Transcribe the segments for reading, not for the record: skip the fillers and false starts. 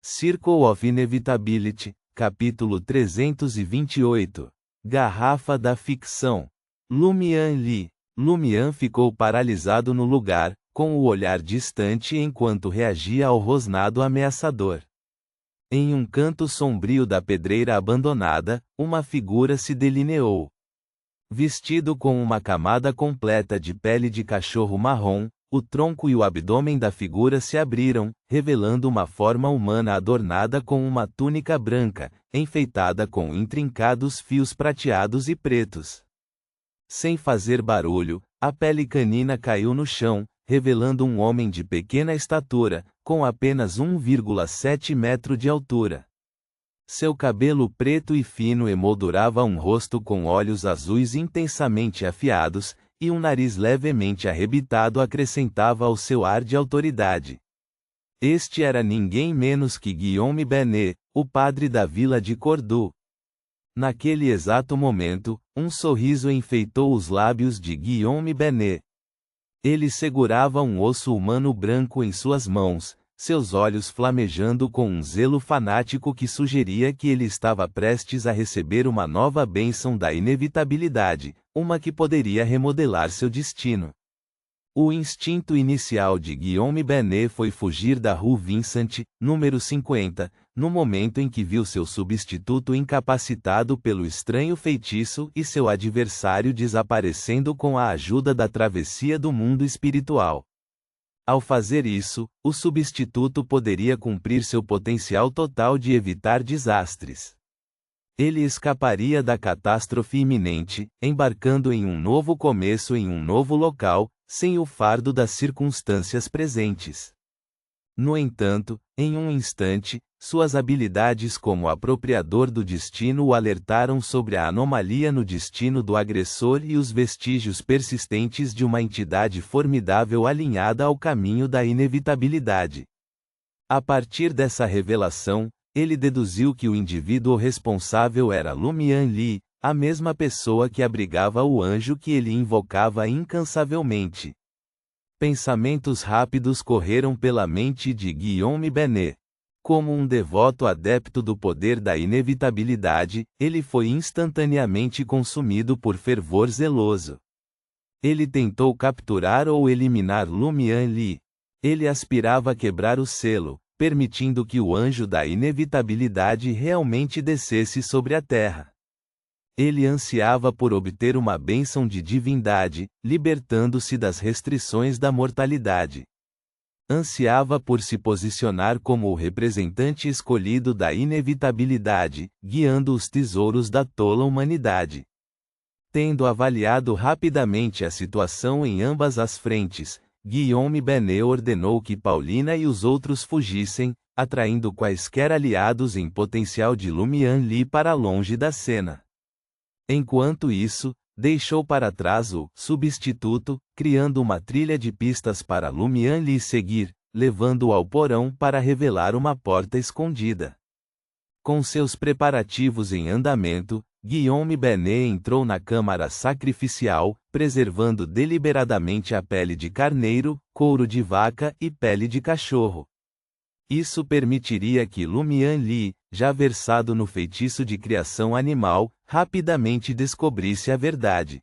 Circle of Inevitability, capítulo 328. Garrafa da ficção. Lumian Lee. Lumian ficou paralisado no lugar, com o olhar distante enquanto reagia ao rosnado ameaçador. Em um canto sombrio da pedreira abandonada, uma figura se delineou. Vestido com uma camada completa de pele de cachorro marrom, o tronco e o abdômen da figura se abriram, revelando uma forma humana adornada com uma túnica branca, enfeitada com intrincados fios prateados e pretos. Sem fazer barulho, a pele canina caiu no chão, revelando um homem de pequena estatura, com apenas 1,7 metro de altura. Seu cabelo preto e fino emoldurava um rosto com olhos azuis intensamente afiados, e um nariz levemente arrebitado acrescentava ao seu ar de autoridade. Este era ninguém menos que Guillaume Benet, o padre da vila de Cordoue. Naquele exato momento, um sorriso enfeitou os lábios de Guillaume Benet. Ele segurava um osso humano branco em suas mãos, seus olhos flamejando com um zelo fanático que sugeria que ele estava prestes a receber uma nova bênção da inevitabilidade, uma que poderia remodelar seu destino. O instinto inicial de Guillaume Benet foi fugir da Rue Vincent, número 50, no momento em que viu seu substituto incapacitado pelo estranho feitiço e seu adversário desaparecendo com a ajuda da travessia do mundo espiritual. Ao fazer isso, o substituto poderia cumprir seu potencial total de evitar desastres. Ele escaparia da catástrofe iminente, embarcando em um novo começo em um novo local, sem o fardo das circunstâncias presentes. No entanto, em um instante, suas habilidades como apropriador do destino o alertaram sobre a anomalia no destino do agressor e os vestígios persistentes de uma entidade formidável alinhada ao caminho da inevitabilidade. A partir dessa revelação, ele deduziu que o indivíduo responsável era Lumian Lee, a mesma pessoa que abrigava o anjo que ele invocava incansavelmente. Pensamentos rápidos correram pela mente de Guillaume Benet. Como um devoto adepto do poder da inevitabilidade, ele foi instantaneamente consumido por fervor zeloso. Ele tentou capturar ou eliminar Lumian Lee. Ele aspirava a quebrar o selo, permitindo que o anjo da inevitabilidade realmente descesse sobre a terra. Ele ansiava por obter uma bênção de divindade, libertando-se das restrições da mortalidade. Ansiava por se posicionar como o representante escolhido da inevitabilidade, guiando os tesouros da tola humanidade. Tendo avaliado rapidamente a situação em ambas as frentes, Guillaume Benet ordenou que Paulina e os outros fugissem, atraindo quaisquer aliados em potencial de Lumian Lee para longe da cena. Enquanto isso, deixou para trás o substituto, criando uma trilha de pistas para Lumian Lee seguir, levando-o ao porão para revelar uma porta escondida. Com seus preparativos em andamento, Guillaume Benet entrou na câmara sacrificial, preservando deliberadamente a pele de carneiro, couro de vaca e pele de cachorro. Isso permitiria que Lumian Lee, já versado no feitiço de criação animal, rapidamente descobrisse a verdade.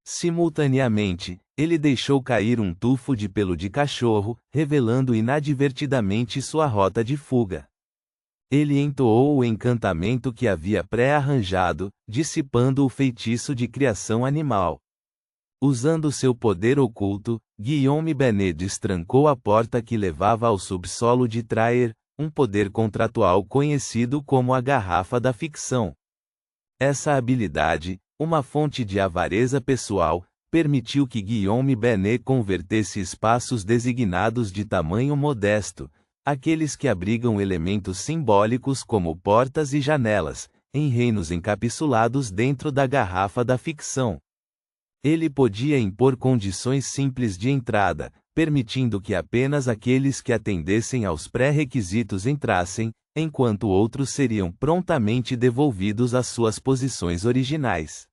Simultaneamente, ele deixou cair um tufo de pelo de cachorro, revelando inadvertidamente sua rota de fuga. Ele entoou o encantamento que havia pré-arranjado, dissipando o feitiço de criação animal. Usando seu poder oculto, Guillaume Benet destrancou a porta que levava ao subsolo de Traer, um poder contratual conhecido como a Garrafa da Ficção. Essa habilidade, uma fonte de avareza pessoal, permitiu que Guillaume Benet convertesse espaços designados de tamanho modesto, aqueles que abrigam elementos simbólicos como portas e janelas, em reinos encapsulados dentro da Garrafa da Ficção. Ele podia impor condições simples de entrada, permitindo que apenas aqueles que atendessem aos pré-requisitos entrassem, enquanto outros seriam prontamente devolvidos às suas posições originais.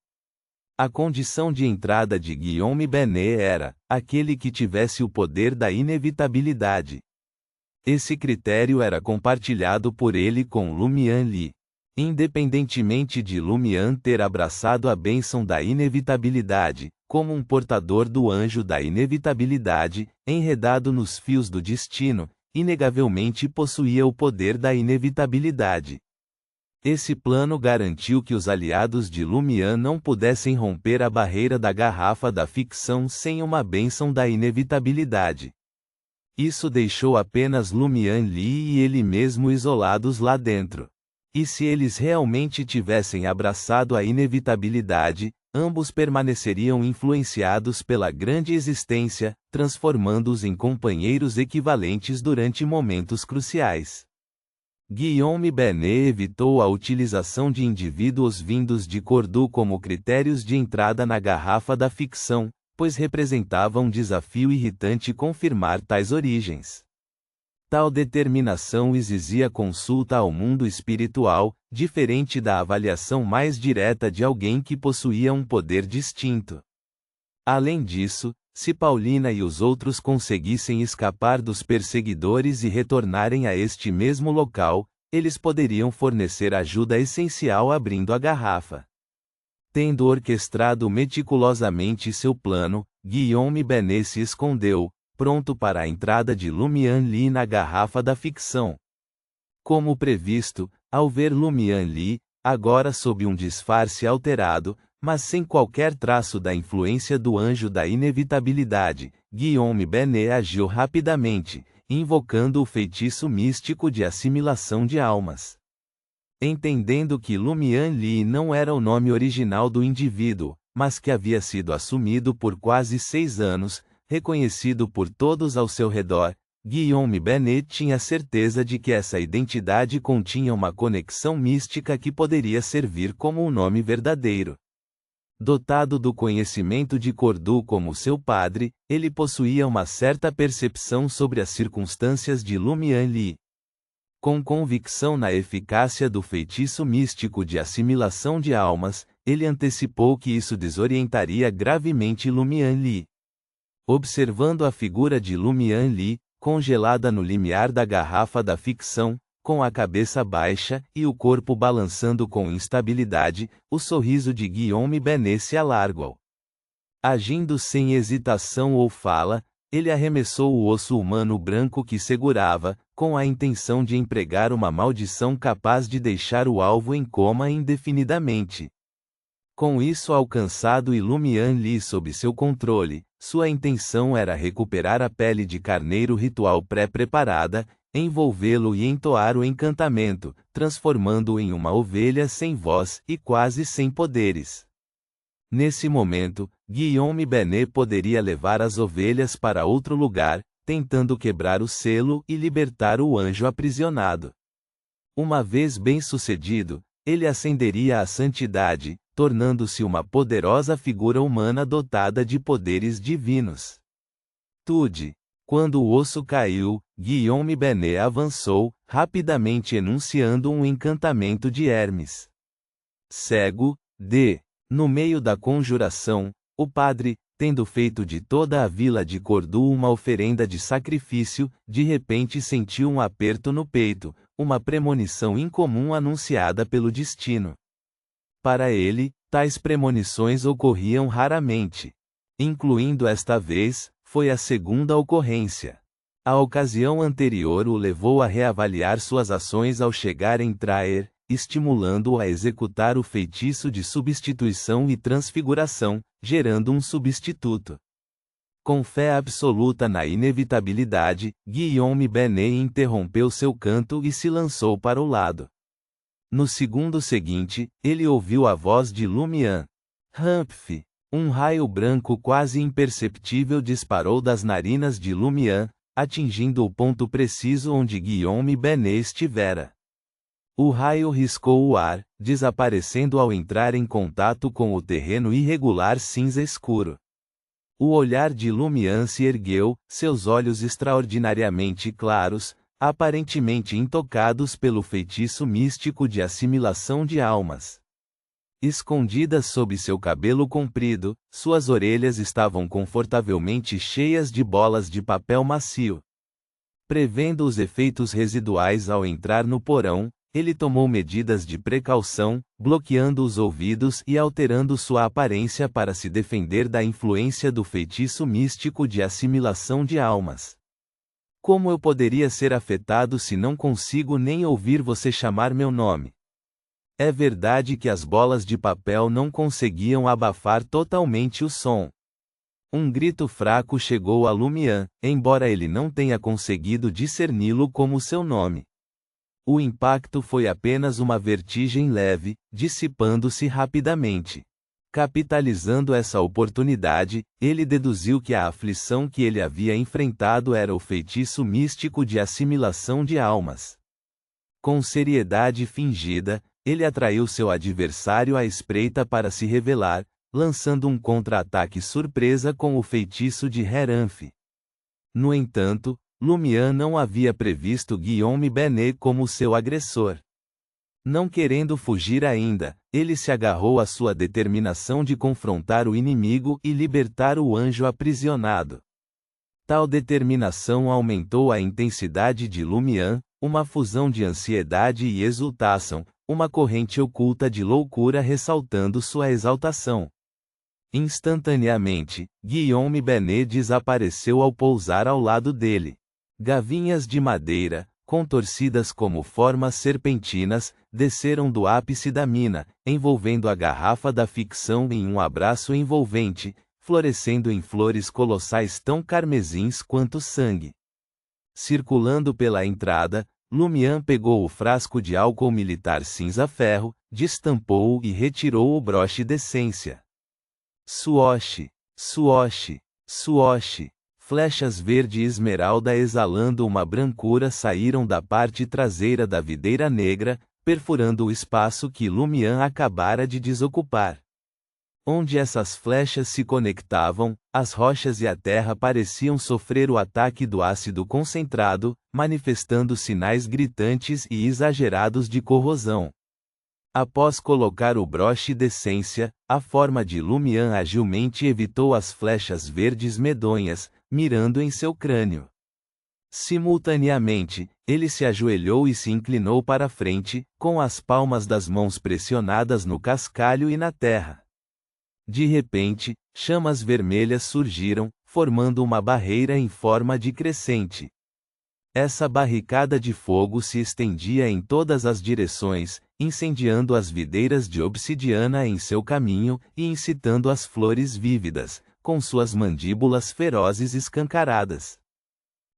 A condição de entrada de Guillaume Benet era aquele que tivesse o poder da inevitabilidade. Esse critério era compartilhado por ele com Lumian Li. Independentemente de Lumian ter abraçado a bênção da inevitabilidade, como um portador do anjo da inevitabilidade, enredado nos fios do destino, inegavelmente possuía o poder da inevitabilidade. Esse plano garantiu que os aliados de Lumian não pudessem romper a barreira da garrafa da ficção sem uma bênção da inevitabilidade. Isso deixou apenas Lumian Li e ele mesmo isolados lá dentro. E se eles realmente tivessem abraçado a inevitabilidade, ambos permaneceriam influenciados pela grande existência, transformando-os em companheiros equivalentes durante momentos cruciais. Guillaume Benet evitou a utilização de indivíduos vindos de Cordu como critérios de entrada na garrafa da ficção, pois representava um desafio irritante confirmar tais origens. Tal determinação exigia consulta ao mundo espiritual, diferente da avaliação mais direta de alguém que possuía um poder distinto. Além disso, se Paulina e os outros conseguissem escapar dos perseguidores e retornarem a este mesmo local, eles poderiam fornecer ajuda essencial abrindo a garrafa. Tendo orquestrado meticulosamente seu plano, Guillaume Benet se escondeu, pronto para a entrada de Lumian Li na garrafa da ficção. Como previsto, ao ver Lumian Li, agora sob um disfarce alterado, mas sem qualquer traço da influência do anjo da inevitabilidade, Guillaume Benet agiu rapidamente, invocando o feitiço místico de assimilação de almas. Entendendo que Lumian Li não era o nome original do indivíduo, mas que havia sido assumido por quase 6 anos, reconhecido por todos ao seu redor, Guillaume Benet tinha certeza de que essa identidade continha uma conexão mística que poderia servir como um nome verdadeiro. Dotado do conhecimento de Cordu como seu padre, ele possuía uma certa percepção sobre as circunstâncias de Lumian Li. Com convicção na eficácia do feitiço místico de assimilação de almas, ele antecipou que isso desorientaria gravemente Lumian Li. Observando a figura de Lumian Li, congelada no limiar da garrafa da ficção, com a cabeça baixa e o corpo balançando com instabilidade, o sorriso de Guillaume Benet se alargou. Agindo sem hesitação ou fala, ele arremessou o osso humano branco que segurava, com a intenção de empregar uma maldição capaz de deixar o alvo em coma indefinidamente. Com isso alcançado e Lumian Li sob seu controle, sua intenção era recuperar a pele de carneiro ritual pré-preparada, envolvê-lo e entoar o encantamento, transformando-o em uma ovelha sem voz e quase sem poderes. Nesse momento, Guillaume Benet poderia levar as ovelhas para outro lugar, tentando quebrar o selo e libertar o anjo aprisionado. Uma vez bem-sucedido, ele ascenderia à santidade, tornando-se uma poderosa figura humana dotada de poderes divinos. Tude. Quando o osso caiu, Guillaume Benet avançou, rapidamente enunciando um encantamento de Hermes. Cego, D. No meio da conjuração, o padre, tendo feito de toda a vila de Cordu uma oferenda de sacrifício, de repente sentiu um aperto no peito, uma premonição incomum anunciada pelo destino. Para ele, tais premonições ocorriam raramente. Incluindo esta vez, foi a segunda ocorrência. A ocasião anterior o levou a reavaliar suas ações ao chegar em Traer, estimulando-o a executar o feitiço de substituição e transfiguração, gerando um substituto. Com fé absoluta na inevitabilidade, Guillaume Benet interrompeu seu canto e se lançou para o lado. No segundo seguinte, ele ouviu a voz de Lumian. Humph! Um raio branco quase imperceptível disparou das narinas de Lumian, atingindo o ponto preciso onde Guillaume Benet estivera. O raio riscou o ar, desaparecendo ao entrar em contato com o terreno irregular cinza escuro. O olhar de Lumian se ergueu, seus olhos extraordinariamente claros, aparentemente intocados pelo feitiço místico de assimilação de almas. Escondidas sob seu cabelo comprido, suas orelhas estavam confortavelmente cheias de bolas de papel macio. Prevendo os efeitos residuais ao entrar no porão, ele tomou medidas de precaução, bloqueando os ouvidos e alterando sua aparência para se defender da influência do feitiço místico de assimilação de almas. Como eu poderia ser afetado se não consigo nem ouvir você chamar meu nome? É verdade que as bolas de papel não conseguiam abafar totalmente o som. Um grito fraco chegou a Lumian, embora ele não tenha conseguido discerni-lo como seu nome. O impacto foi apenas uma vertigem leve, dissipando-se rapidamente. Capitalizando essa oportunidade, ele deduziu que a aflição que ele havia enfrentado era o feitiço místico de assimilação de almas. Com seriedade fingida, ele atraiu seu adversário à espreita para se revelar, lançando um contra-ataque surpresa com o feitiço de Heranf. No entanto, Lumian não havia previsto Guillaume Benet como seu agressor. Não querendo fugir ainda, ele se agarrou à sua determinação de confrontar o inimigo e libertar o anjo aprisionado. Tal determinação aumentou a intensidade de Lumian, uma fusão de ansiedade e exultação, uma corrente oculta de loucura ressaltando sua exaltação. Instantaneamente, Guillaume Benet desapareceu ao pousar ao lado dele. Gavinhas de madeira, contorcidas como formas serpentinas, desceram do ápice da mina, envolvendo a garrafa da ficção em um abraço envolvente, florescendo em flores colossais tão carmesins quanto sangue. Circulando pela entrada, Lumian pegou o frasco de álcool militar cinza-ferro, destampou-o e retirou o broche de essência. Suoshi, suoshi, suoshi. Flechas verde esmeralda exalando uma brancura saíram da parte traseira da videira negra, perfurando o espaço que Lumian acabara de desocupar. Onde essas flechas se conectavam, as rochas e a terra pareciam sofrer o ataque do ácido concentrado, manifestando sinais gritantes e exagerados de corrosão. Após colocar o broche de essência, a forma de Lumian agilmente evitou as flechas verdes medonhas, mirando em seu crânio. Simultaneamente, ele se ajoelhou e se inclinou para frente, com as palmas das mãos pressionadas no cascalho e na terra. De repente, chamas vermelhas surgiram, formando uma barreira em forma de crescente. Essa barricada de fogo se estendia em todas as direções, incendiando as videiras de obsidiana em seu caminho e incitando as flores vívidas, com suas mandíbulas ferozes escancaradas.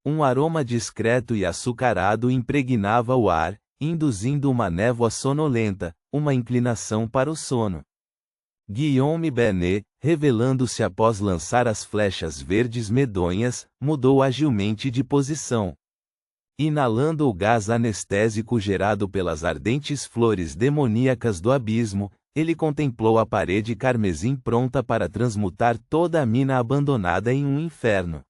Um aroma discreto e açucarado impregnava o ar, induzindo uma névoa sonolenta, uma inclinação para o sono. Guillaume Benet, revelando-se após lançar as flechas verdes medonhas, mudou agilmente de posição. Inalando o gás anestésico gerado pelas ardentes flores demoníacas do abismo, ele contemplou a parede carmesim pronta para transmutar toda a mina abandonada em um inferno.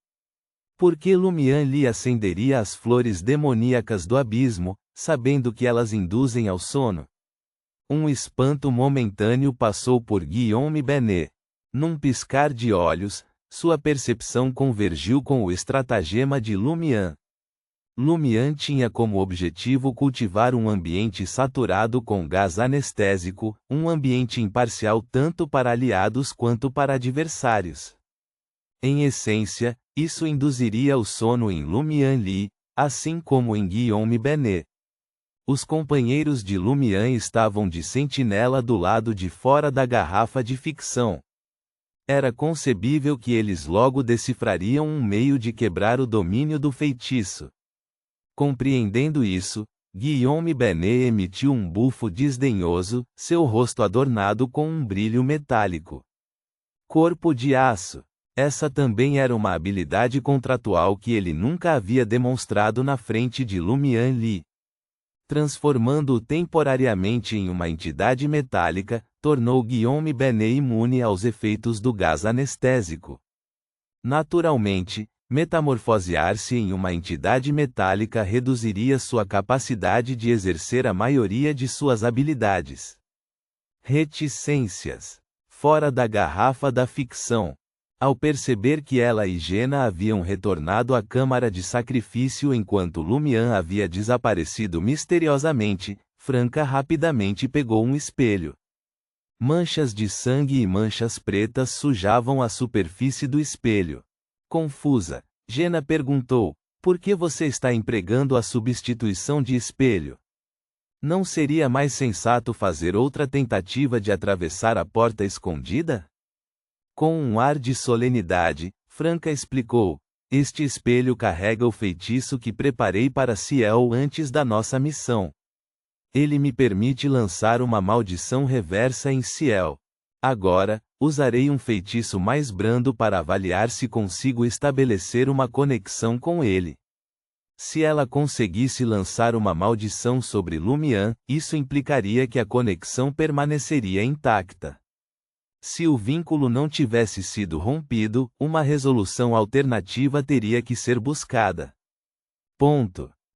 Por que Lumian lhe acenderia as flores demoníacas do abismo, sabendo que elas induzem ao sono? Um espanto momentâneo passou por Guillaume Benet. Num piscar de olhos, sua percepção convergiu com o estratagema de Lumian. Lumian tinha como objetivo cultivar um ambiente saturado com gás anestésico, um ambiente imparcial tanto para aliados quanto para adversários. Em essência, isso induziria o sono em Lumian Li, assim como em Guillaume Benet. Os companheiros de Lumian estavam de sentinela do lado de fora da garrafa de ficção. Era concebível que eles logo decifrariam um meio de quebrar o domínio do feitiço. Compreendendo isso, Guillaume Benet emitiu um bufo desdenhoso, seu rosto adornado com um brilho metálico. Corpo de aço. Essa também era uma habilidade contratual que ele nunca havia demonstrado na frente de Lumian Li. Transformando-o temporariamente em uma entidade metálica, tornou Guillaume Benet imune aos efeitos do gás anestésico. Naturalmente, metamorfosear-se em uma entidade metálica reduziria sua capacidade de exercer a maioria de suas habilidades. Reticências. Fora da garrafa da ficção. Ao perceber que ela e Jenna haviam retornado à câmara de sacrifício enquanto Lumian havia desaparecido misteriosamente, Franca rapidamente pegou um espelho. Manchas de sangue e manchas pretas sujavam a superfície do espelho. Confusa, Jenna perguntou: por que você está empregando a substituição de espelho? Não seria mais sensato fazer outra tentativa de atravessar a porta escondida? Com um ar de solenidade, Franca explicou: este espelho carrega o feitiço que preparei para Ciel antes da nossa missão. Ele me permite lançar uma maldição reversa em Ciel. Agora, usarei um feitiço mais brando para avaliar se consigo estabelecer uma conexão com ele. Se ela conseguisse lançar uma maldição sobre Lumian, isso implicaria que a conexão permaneceria intacta. Se o vínculo não tivesse sido rompido, uma resolução alternativa teria que ser buscada. Ponto.